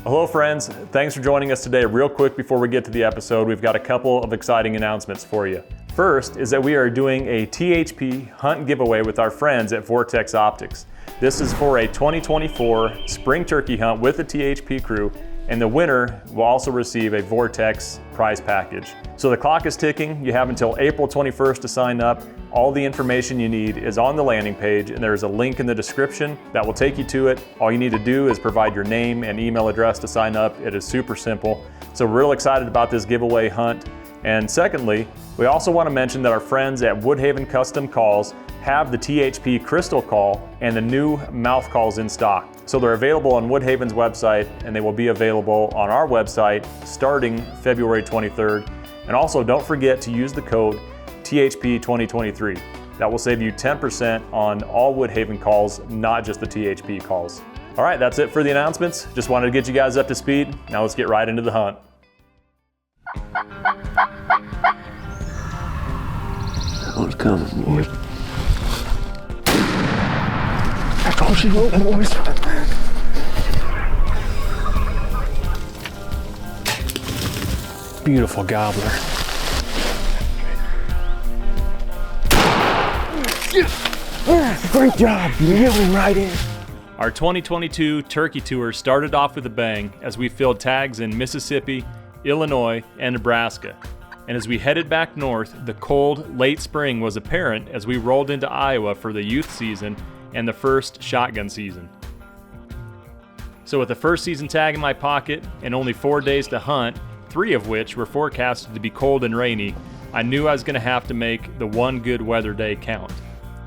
Hello friends, thanks for joining us today. Real quick before we get to the episode, we've got a couple of exciting announcements for you. First is that we are doing a THP hunt giveaway with our friends at Vortex Optics. This is for a 2024 spring turkey hunt with the THP crew, and the winner will also receive a Vortex prize package. So the clock is ticking. You have until April 21st to sign up. All the information you need is on the landing page, and there's a link in the description that will take you to it. All you need to do is provide your name and email address to sign up. It is super simple. So we're real excited about this giveaway hunt. And secondly, we also want to mention that our friends at Woodhaven Custom Calls have the THP Crystal Call and the new mouth calls in stock. So they're available on Woodhaven's website, and they will be available on our website starting February 23rd. And also don't forget to use the code THP 2023. That will save you 10% on all Woodhaven calls, not just the THP calls. All right, that's it for the announcements. Just wanted to get you guys up to speed. Now let's get right into the hunt. That one's coming, boys. I told you what, boys. Beautiful gobbler. Great job, you nailed him right in. Our 2022 turkey tour started off with a bang as we filled tags in Mississippi, Illinois, and Nebraska. And as we headed back north, the cold, late spring was apparent as we rolled into Iowa for the youth season and the first shotgun season. So with the first season tag in my pocket and only 4 days to hunt, 3 of which were forecasted to be cold and rainy, I knew I was going to have to make the one good weather day count.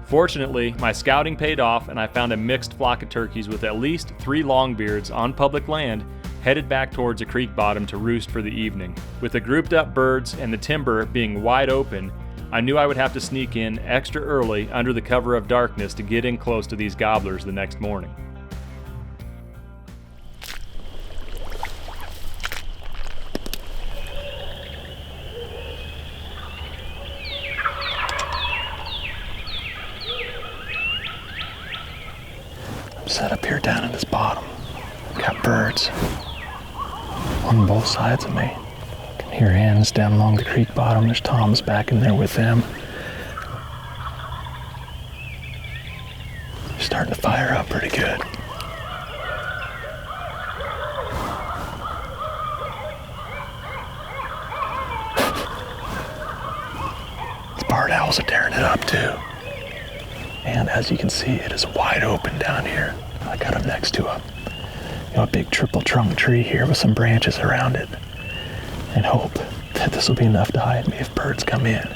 Fortunately, my scouting paid off and I found a mixed flock of turkeys with at least 3 longbeards on public land headed back towards a creek bottom to roost for the evening. With the grouped up birds and the timber being wide open, I knew I would have to sneak in extra early under the cover of darkness to get in close to these gobblers the next morning. I'm set up here down in this bottom. Got birds on both sides of me. I can hear hens down along the creek bottom. There's toms back in there with them. They're starting to fire up pretty good. The barred owls are tearing it up too. And as you can see, it is wide open down here. I got up next to a big triple trunk tree here with some branches around it, and hope that this will be enough to hide me if birds come in.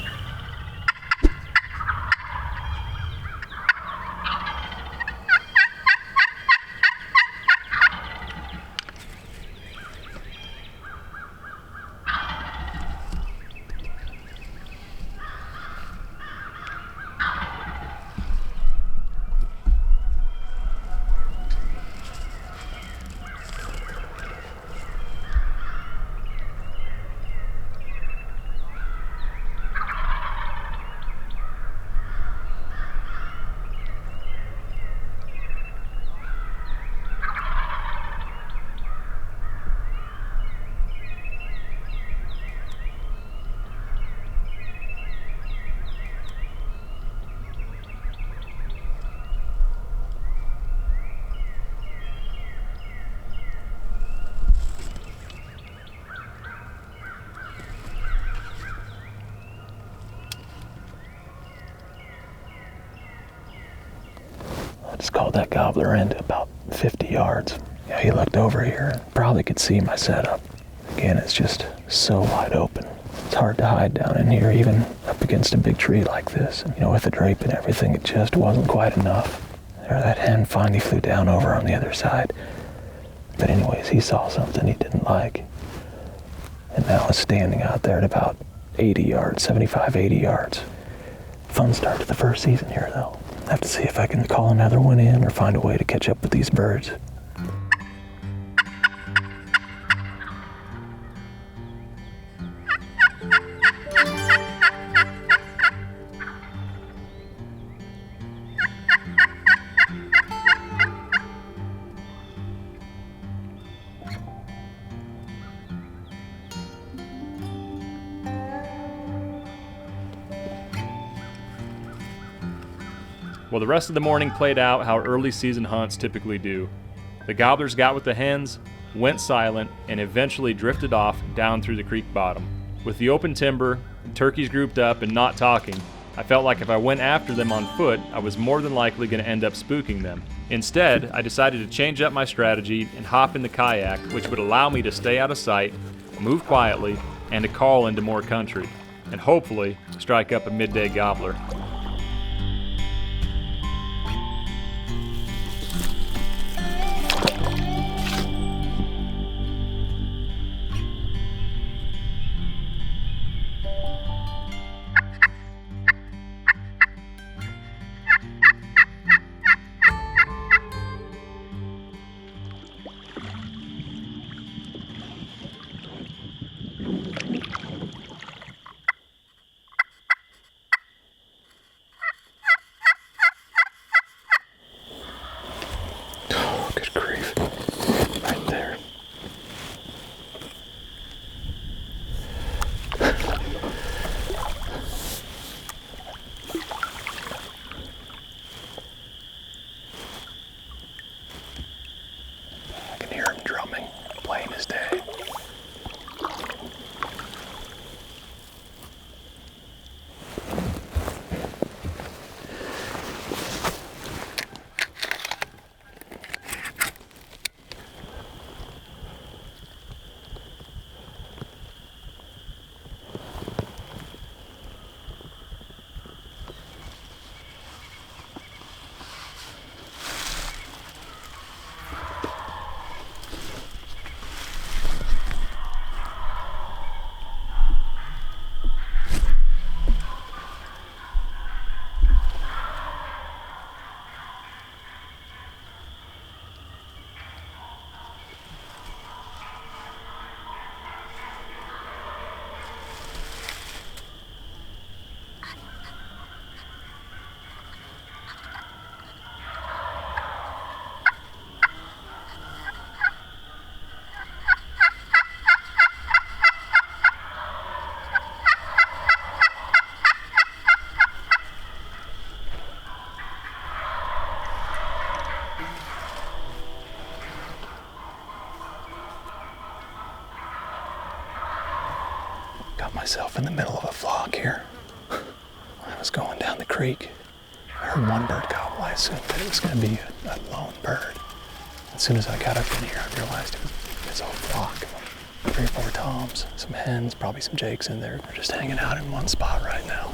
I just called that gobbler in to about 50 yards. Yeah, he looked over here and probably could see my setup. Again, it's just so wide open. It's hard to hide down in here, even up against a big tree like this. And, with the drape and everything, it just wasn't quite enough. There, that hen finally flew down over on the other side. But anyways, he saw something he didn't like. And now is standing out there at about 80 yards, 75, 80 yards. Fun start to the first season here, though. I have to see if I can call another one in or find a way to catch up with these birds. Well, the rest of the morning played out how early season hunts typically do. The gobblers got with the hens, went silent, and eventually drifted off down through the creek bottom. With the open timber, turkeys grouped up and not talking, I felt like if I went after them on foot, I was more than likely going to end up spooking them. Instead, I decided to change up my strategy and hop in the kayak, which would allow me to stay out of sight, move quietly, and to call into more country, and hopefully strike up a midday gobbler. Good grief. Right there. I can hear him drumming, plain as day. Got myself in the middle of a flock here. When I was going down the creek, I heard one bird gobble. I assumed that it was going to be a lone bird. As soon as I got up in here, I realized it was a whole flock. 3 or 4 toms, some hens, probably some jakes in there. They're just hanging out in one spot right now.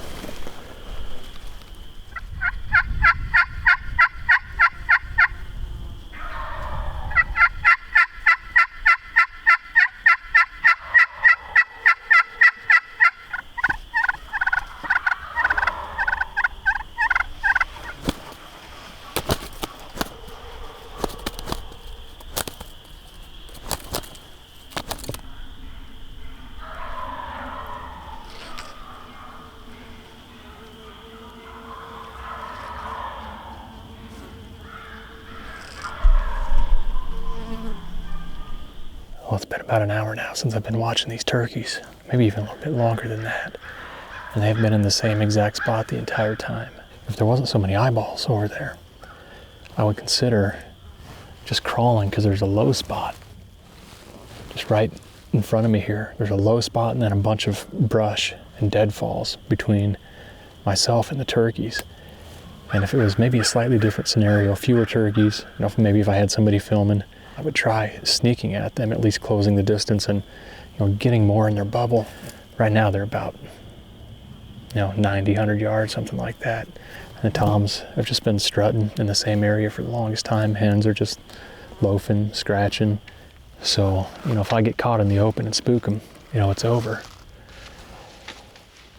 Well, it's been about an hour now since I've been watching these turkeys, maybe even a little bit longer than that. And they've been in the same exact spot the entire time. If there wasn't so many eyeballs over there, I would consider just crawling, because there's a low spot just right in front of me here. There's a low spot and then a bunch of brush and deadfalls between myself and the turkeys. And if it was maybe a slightly different scenario, fewer turkeys, maybe if I had somebody filming, I would try sneaking at them, at least closing the distance and getting more in their bubble. Right now they're about 90, 100 yards, something like that. And the toms have just been strutting in the same area for the longest time. Hens are just loafing, scratching. So, if I get caught in the open and spook them, it's over.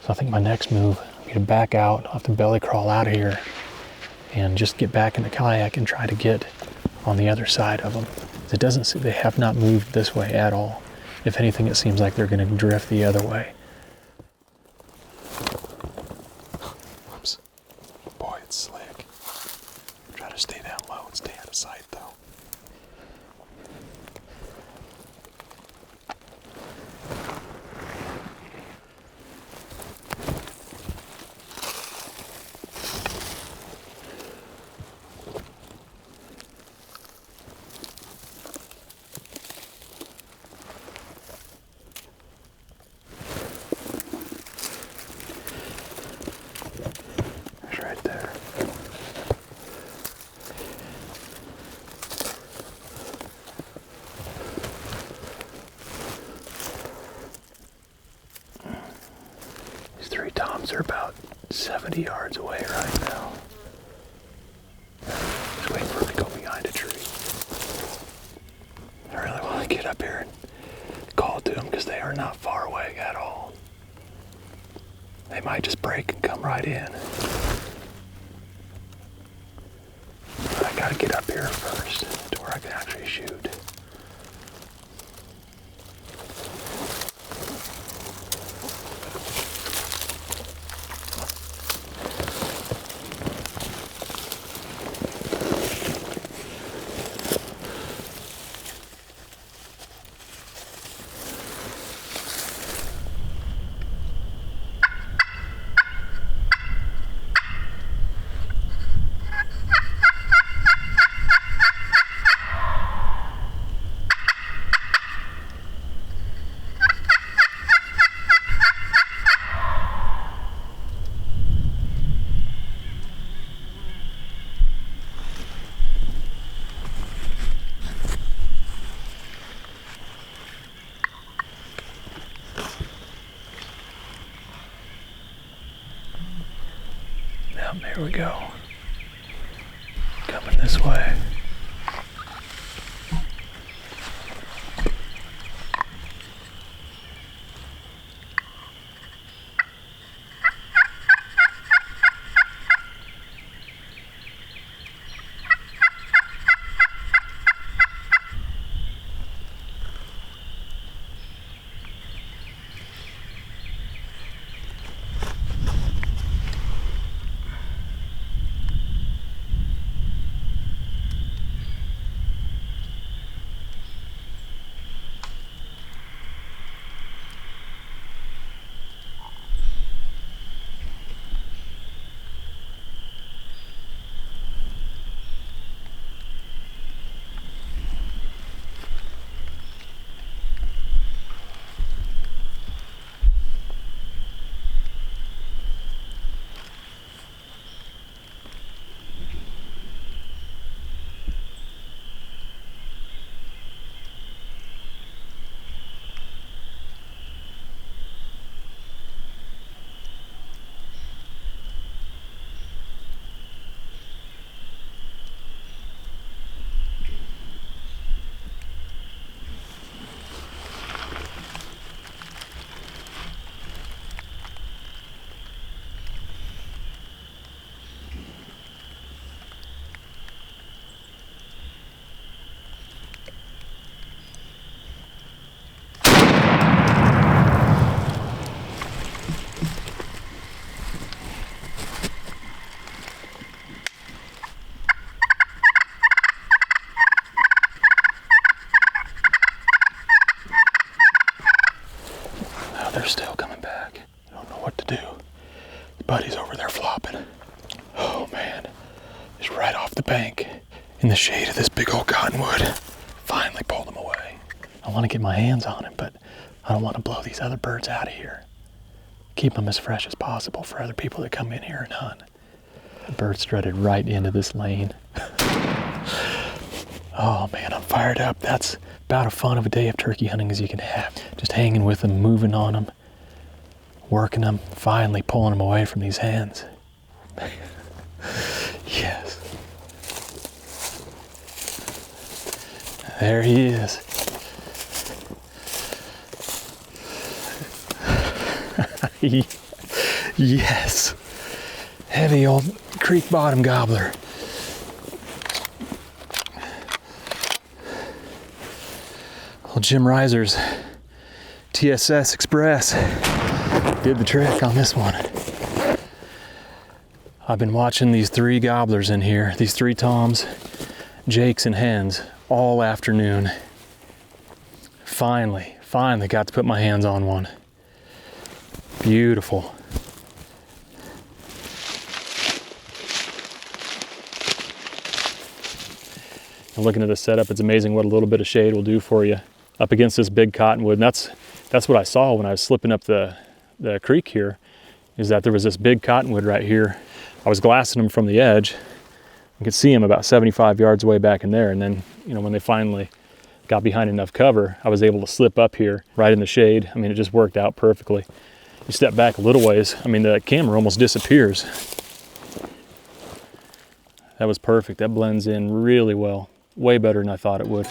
So I think my next move will be to back out, I'll have to belly crawl out of here and just get back in the kayak and try to get on the other side of them. They have not moved this way at all. If anything, it seems like they're going to drift the other way. Whoops. Boy, it's slick. Try to stay down low and stay out of sight, though. Those are about 70 yards away right now. Just waiting for him to go behind a tree. I really want to get up here and call to them because they are not far away at all. They might just break and come right in. But I gotta get up here first to where I can actually shoot. There we go. Coming this way. They're still coming back. I don't know what to do. The buddy's over there flopping. Oh man, he's right off the bank in the shade of this big old cottonwood. Finally pulled him away. I want to get my hands on him, but I don't want to blow these other birds out of here. Keep them as fresh as possible for other people that come in here and hunt. The bird strutted right into this lane. Oh man, I'm fired up. That's about as fun of a day of turkey hunting as you can have. Just hanging with them, moving on them, working them, finally pulling them away from these hands. Yes. There he is. Yes. Heavy old creek bottom gobbler. Old Jim Reiser's TSS Express did the trick on this one. I've been watching these three gobblers in here, these three toms, jakes and hens, all afternoon. Finally got to put my hands on one. Beautiful. And looking at the setup, it's amazing what a little bit of shade will do for you up against this big cottonwood. And that's what I saw when I was slipping up the creek here, is that there was this big cottonwood right here. I was glassing them from the edge. I could see them about 75 yards away back in there. And then, when they finally got behind enough cover, I was able to slip up here right in the shade. I mean, it just worked out perfectly. You step back a little ways, I mean, the camera almost disappears. That was perfect. That blends in really well. Way better than I thought it would.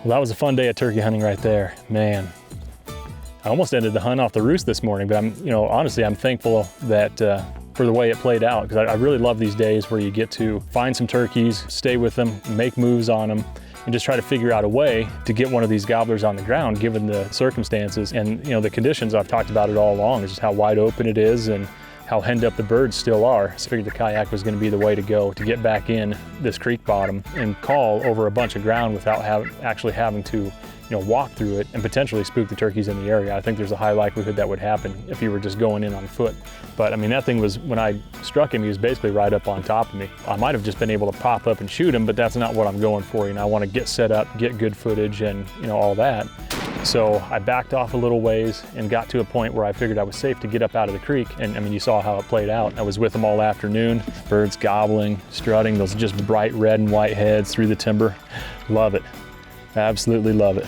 Well, that was a fun day of turkey hunting right there, man. I almost ended the hunt off the roost this morning, but honestly, I'm thankful that for the way it played out, because I really love these days where you get to find some turkeys, stay with them, make moves on them, and just try to figure out a way to get one of these gobblers on the ground, given the circumstances and the conditions. I've talked about it all along, is just how wide open it is and how henned up the birds still are. So I figured the kayak was going to be the way to go to get back in this creek bottom and call over a bunch of ground without actually having to walk through it and potentially spook the turkeys in the area. I think there's a high likelihood that would happen if you were just going in on foot. But I mean, that thing was, when I struck him, he was basically right up on top of me. I might have just been able to pop up and shoot him, but that's not what I'm going for. I want to get set up, get good footage and all that. So I backed off a little ways and got to a point where I figured I was safe to get up out of the creek. And I mean, you saw how it played out. I was with them all afternoon, birds gobbling, strutting, those just bright red and white heads through the timber. Love it. Absolutely love it.